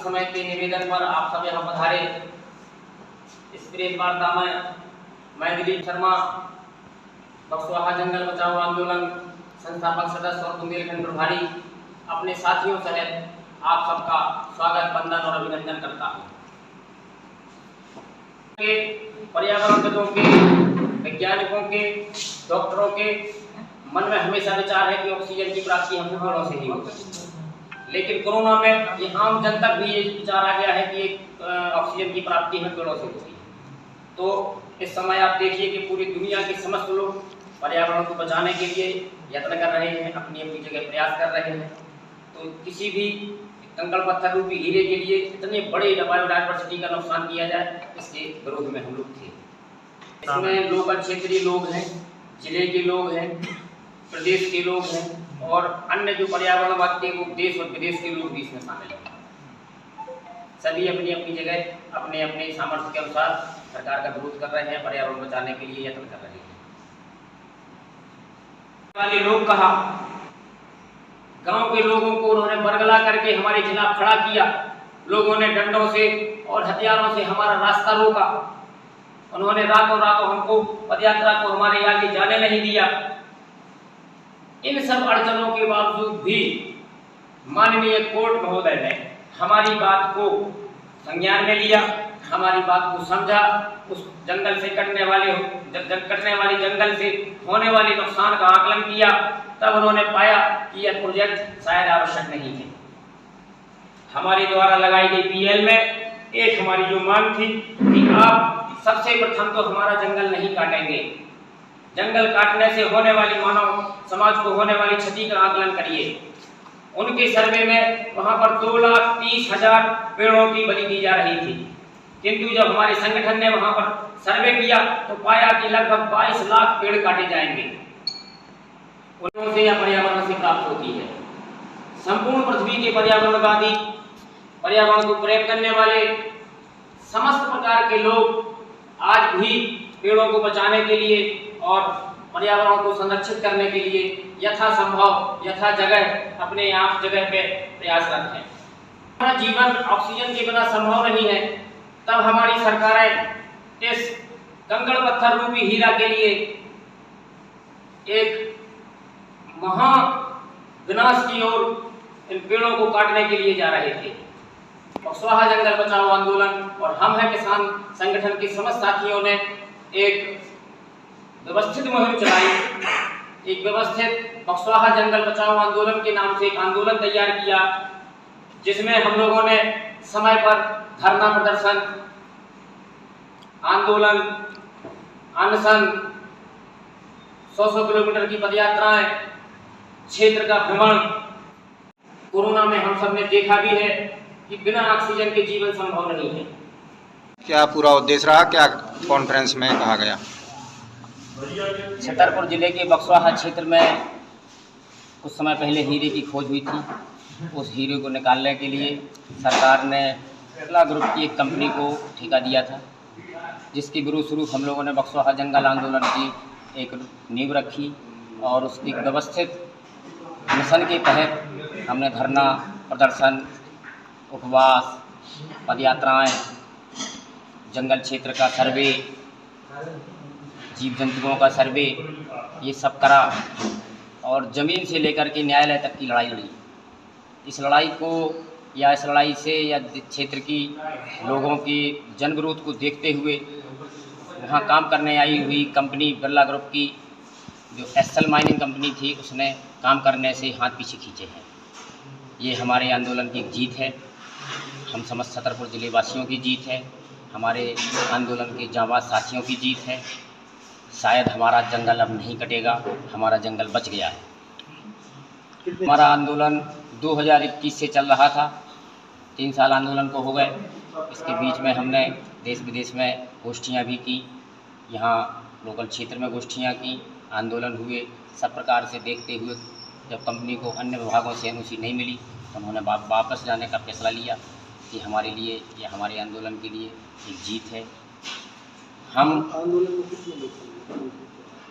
समय के निवेदन पर आप सब यहाँ पधारे। इस प्रेस वार्ता में मैं दिलीप शर्मा, बक्सवाहा जंगल बचाओ आंदोलन संस्थापक सदस्य और बुंदेलखंड प्रभारी, अपने साथियों सहित आप सबका स्वागत, वंदन और अभिनंदन करता हूँ। पर्यावरणविदों के, वैज्ञानिकों के, डॉक्टरों के मन में हमेशा विचार है कि ऑक्सीजन की प्राप्ति हम पेड़ों से ही होगी, लेकिन कोरोना में ये आम जन तक भी ये विचार आ गया है कि ऑक्सीजन की प्राप्ति हमें पेड़ों से होगी। तो इस समय आप देखिए कि पूरी दुनिया के समस्त लोग पर्यावरण को बचाने के लिए यत्न कर रहे हैं, अपनी अपनी जगह प्रयास कर रहे हैं। तो किसी भी कंकड़ पत्थर रूपी हीरे के लिए इतने बड़े बायोडायवर्सिटी का नुकसान किया जाए, इसके विरोध में हम लोग थे। इसमें लोकल क्षेत्रीय लोग हैं, जिले के लोग हैं, प्रदेश के लोग हैं और अन्य जो पर्यावरणवाद के वो देश और विदेश के लोग भी इसमें शामिल हैं। सभी अपनी अपनी जगह अपने अपने सामर्थ्य के अनुसार सरकार का विरोध कर रहे हैं, पर्यावरण बचाने के लिए यत्न कर रहे हैं। वाले लोग कहा, गांव के लोगों को उन्होंने बरगला करके हमारे खिलाफ खड़ा किया। लोगों ने डंडों से और हथियारों से हमारा रास्ता रोका। उन्होंने रातों रातों हमको पदयात्रा को हमारे आगे जाने नहीं दिया। इन सब अड़चनों के बावजूद भी माननीय कोर्ट महोदय ने हमारी बात को संज्ञान में लिया, हमारी बात को समझा। उस जंगल से कटने वाली जंगल से होने वाले नुकसान का आकलन किया। तब उन्होंने पाया कि यह प्रोजेक्ट शायद आवश्यक नहीं है। हमारे द्वारा लगाई गई पीएल में एक हमारी जो मांग थी कि आप सबसे प्रथम तो हमारा जंगल नहीं काटेंगे, जंगल काटने से होने वाली मानव समाज को होने वाली क्षति का आकलन करिए। उनके सर्वे में वहां पर 2,30,000 पेड़ों की बलि दी जा रही थी, किंतु जब हमारे संगठन ने वहां पर सर्वे किया तो पाया कि लगभग 22 लाख पेड़ काटे जाएंगे। उनसे या पर्यावरण से प्राप्त होती है। संपूर्ण पृथ्वी के पर्यावरणवादी, पर्यावरण को प्रेम करने वाले समस्त प्रकार के लोग आज भी पेड़ों को बचाने के लिए और पर्यावरण को संरक्षित करने के लिए यथासंभव यथा जगह अपने आप जगह पे प्रयासरत हैं। हमारा जीवन ऑक्सीजन के बिना संभव नहीं है। तब हमारी सरकारें इस कंकड़ पत्थर रूपी हीरा के लिए एक महा विनाश की ओर इन पेड़ों को काटने के लिए जा रहे थे। बक्सवाहा जंगल बचाओ आंदोलन और हम हैं किसान संगठन के समस्त साथियों ने एक व्यवस्थित मुहिम चलाई। एक व्यवस्थित बक्सवाहा जंगल बचाओ आंदोलन के नाम से एक आंदोलन तैयार किया, जिसमें हम लोगों ने समय पर धरना प्रदर्शन, आंदोलन, अनशन, 100 किलोमीटर की पदयात्राएं, क्षेत्र का भ्रमण। कोरोना में हम सब ने देखा भी है कि बिना ऑक्सीजन के जीवन संभव नहीं है। क्या पूरा उद्देश्य रहा, क्या कॉन्फ्रेंस में कहा गया? छतरपुर जिले के बक्सवाहा क्षेत्र में कुछ समय पहले हीरे की खोज हुई थी। उस हीरे को निकालने के लिए सरकार ने बिरला ग्रुप की एक कंपनी को ठेका दिया था, जिसके विरोध स्वरूप हम लोगों ने बक्सवाहा जंगल आंदोलन की एक नींव रखी और उसकी व्यवस्थित मिशन के तहत हमने धरना प्रदर्शन, उपवास, पदयात्राएं, जंगल क्षेत्र का सर्वे, जीव जंतुओं का सर्वे, ये सब करा और ज़मीन से लेकर के न्यायालय तक की लड़ाई लड़ी। इस लड़ाई को या इस लड़ाई से या क्षेत्र की लोगों की जन विरोध को देखते हुए वहाँ काम करने आई हुई कंपनी बिरला ग्रुप की जो एसएल माइनिंग कंपनी थी, उसने काम करने से हाथ पीछे खींचे हैं। ये हमारे आंदोलन की एक जीत है, हम समस्त छतरपुर जिले वासियों की जीत है, हमारे आंदोलन के जांबाज साथियों की जीत है। शायद हमारा जंगल अब नहीं कटेगा, हमारा जंगल बच गया है। हमारा आंदोलन 2021 से चल रहा था, 3 साल आंदोलन को हो गए। इसके बीच में हमने देश विदेश में गोष्ठियाँ भी की, यहाँ लोकल क्षेत्र में गोष्ठियाँ की, आंदोलन हुए। सब प्रकार से देखते हुए जब कंपनी को अन्य विभागों से अनुमति नहीं मिली तो उन्होंने वापस जाने का फैसला लिया कि हमारे लिए या हमारे आंदोलन के लिए एक जीत है। हम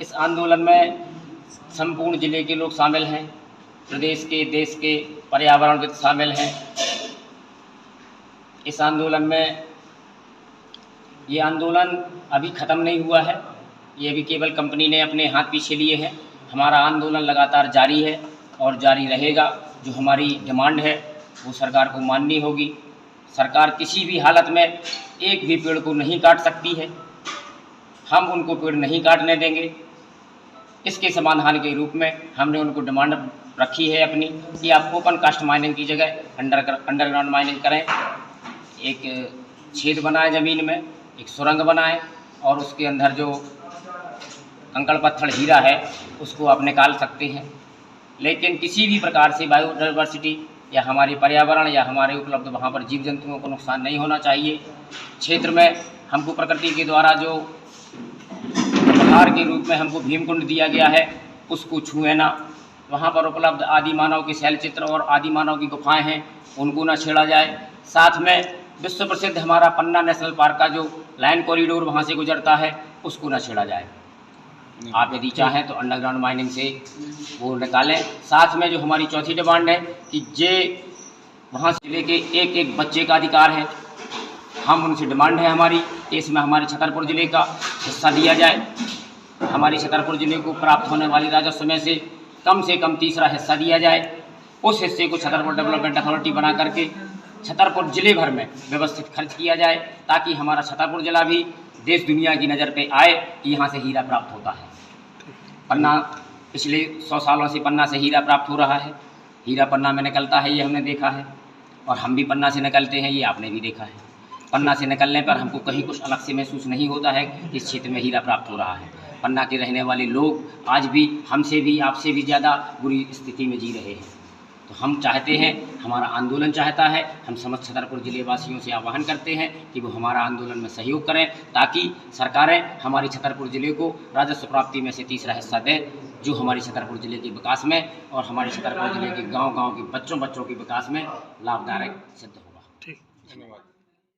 इस आंदोलन में संपूर्ण जिले के लोग शामिल हैं, प्रदेश के, देश के पर्यावरणविद शामिल हैं। इस आंदोलन में, ये आंदोलन अभी ख़त्म नहीं हुआ है, ये अभी केवल कंपनी ने अपने हाथ पीछे लिए हैं। हमारा आंदोलन लगातार जारी है और जारी रहेगा। जो हमारी डिमांड है वो सरकार को माननी होगी। सरकार किसी भी हालत में एक भी पेड़ को नहीं काट सकती है, हम उनको पेड़ नहीं काटने देंगे। इसके समाधान के रूप में हमने उनको डिमांड रखी है अपनी कि आप ओपन कास्ट माइनिंग की जगह अंडरग्राउंड माइनिंग करें, एक छेद बनाए ज़मीन में, एक सुरंग बनाएं और उसके अंदर जो कंकड़ पत्थर हीरा है उसको आप निकाल सकते हैं। लेकिन किसी भी प्रकार से बायोडाइवर्सिटी या हमारे पर्यावरण या हमारे उपलब्ध वहाँ पर जीव जंतुओं को नुकसान नहीं होना चाहिए। क्षेत्र में हमको प्रकृति के द्वारा जो उपहार के रूप में हमको भीमकुंड दिया गया है उसको छुए ना। वहाँ पर उपलब्ध आदि मानव के शैल चित्र और आदि मानव की गुफाएं हैं, उनको ना छेड़ा जाए। साथ में विश्व प्रसिद्ध हमारा पन्ना नेशनल पार्क का जो लाइन कॉरिडोर वहाँ से गुजरता है उसको ना छेड़ा जाए। आप यदि चाहें तो अंडरग्राउंड माइनिंग से वो निकालें। साथ में जो हमारी चौथी डिमांड है कि जे वहाँ से लेके एक एक बच्चे का अधिकार है, हम उनसे डिमांड है हमारी कि इसमें हमारे छतरपुर ज़िले का हिस्सा दिया जाए। हमारी छतरपुर ज़िले को प्राप्त होने वाली राजस्व में से कम तीसरा हिस्सा दिया जाए। उस हिस्से को छतरपुर डेवलपमेंट अथॉरिटी बना करके छतरपुर ज़िले भर में व्यवस्थित खर्च किया जाए, ताकि हमारा छतरपुर ज़िला भी देश दुनिया की नज़र पे आए कि यहाँ से हीरा प्राप्त होता है। पन्ना पिछले 100 सालों से पन्ना से हीरा प्राप्त हो रहा है, हीरा पन्ना में निकलता है, ये हमने देखा है, और हम भी पन्ना से निकलते हैं, ये आपने भी देखा है। पन्ना से निकलने पर हमको कहीं कुछ अलग से महसूस नहीं होता है कि इस क्षेत्र में हीरा प्राप्त हो रहा है। पन्ना के रहने वाले लोग आज भी हमसे भी आपसे भी ज़्यादा बुरी स्थिति में जी रहे हैं। तो हम चाहते हैं, हमारा आंदोलन चाहता है, हम समस्त छतरपुर ज़िले वासियों से आह्वान करते हैं कि वो हमारा आंदोलन में सहयोग करें, ताकि सरकारें हमारी छतरपुर ज़िले को राजस्व प्राप्ति में से तीसरा हिस्सा दें, जो हमारी छतरपुर ज़िले के विकास में और हमारे छतरपुर ज़िले के गाँव-गाँव के बच्चों के विकास में लाभदायक सिद्ध होगा। ठीक, धन्यवाद।